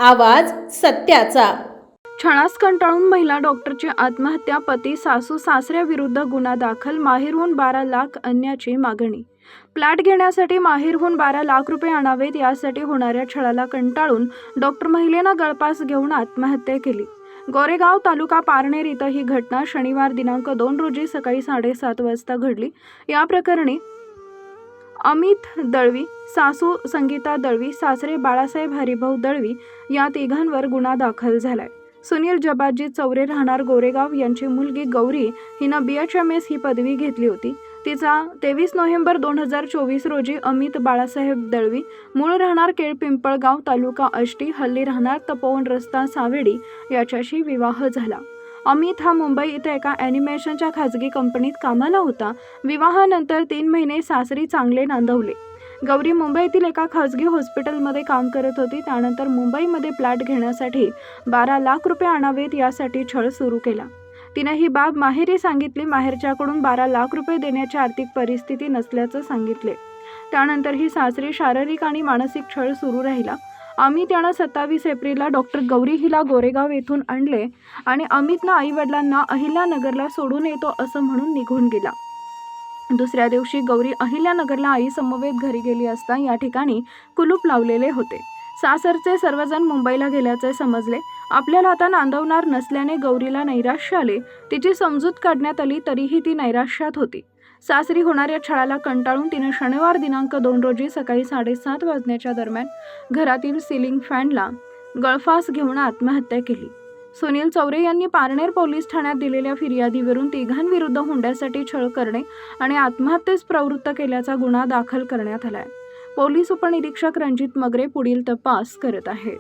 आवाज सत्याचा. छळास कंटाळून महिला डॉक्टरची आत्महत्या, पती सासू सासऱ्याविरुद्ध गुन्हा दाखल, माहेरहून 12 लाख आणण्याची मागणी. फ्लॅट घेण्यासाठी माहेरहून 12 लाख रुपये आणावेत यासाठी होणाऱ्या छळाला कंटाळून डॉक्टर महिलेनं गळफास घेऊन आत्महत्या केली. गोरेगाव तालुका पारनेर इथं ही घटना शनिवार दिनांक 2 रोजी सकाळी 7:30 वाजता घडली. या प्रकरणी अमित दळवी, सासू संगीता दळवी, सासरे बाळासाहेब हरिभाऊ दळवी या तिघांवर गुन्हा दाखल झालाय. सुनील जबाजी चौरे राहणार गोरेगाव यांची मुलगी गौरी हिनं BHMS ही पदवी घेतली होती. तिचा 23 नोव्हेंबर 2024 रोजी अमित बाळासाहेब दळवी, मूळ राहणार केळपिंपळगाव, तालुका आष्टी, हल्ली राहणार तपोवन रस्ता, सावेडी याच्याशी विवाह झाला. अमित हा मुंबई इथे एका ॲनिमेशनच्या खाजगी कंपनीत कामाला होता. विवाहानंतर 3 महिने सासरी चांगले नांदवले. गौरी मुंबईतील एका खाजगी हॉस्पिटलमध्ये काम करत होती. त्यानंतर मुंबईमध्ये फ्लॅट घेण्यासाठी 12 लाख रुपये आणावेत यासाठी छळ सुरू केला. तिने ही बाब माहेरी सांगितली. माहेरच्याकडून 12 लाख रुपये देण्याची आर्थिक परिस्थिती नसल्याचं सांगितले. त्यानंतर ही सासरी शारीरिक आणि मानसिक छळ सुरू राहिला. अमित यानं 27 एप्रिलला डॉक्टर गौरी हिला गोरेगाव येथून आणले आणि अमितनं आईवडिलांना अहिल्यानगरला सोडून येतो असं म्हणून निघून गेला. दुसऱ्या दिवशी गौरी अहिल्यानगरला आई समवेत घरी गेली असता या ठिकाणी कुलूप लावलेले होते. सासरचे सर्वजण मुंबईला गेल्याचे समजले. आपल्याला आता नांदवणार नसल्याने गौरीला नैराश्य आले. तिची समजूत काढण्यात आली तरीही ती नैराश्यात होती. सासरी होणाऱ्या छळाला कंटाळून तिने शनिवार दिनांक 2 रोजी सकाळी 7:30 वाजण्याच्या दरम्यान घरातील सिलिंग फॅनला गळफास घेऊन आत्महत्या केली. सुनील चौरे यांनी पारनेर पोलीस ठाण्यात दिलेल्या फिर्यादीवरून तिघांविरुद्ध हुंड्यासाठी छळ करणे आणि आत्महत्येस प्रवृत्त केल्याचा गुन्हा दाखल करण्यात आलाय. पोलीस उपनिरीक्षक रणजित मगरे पुढील तपास करत आहेत.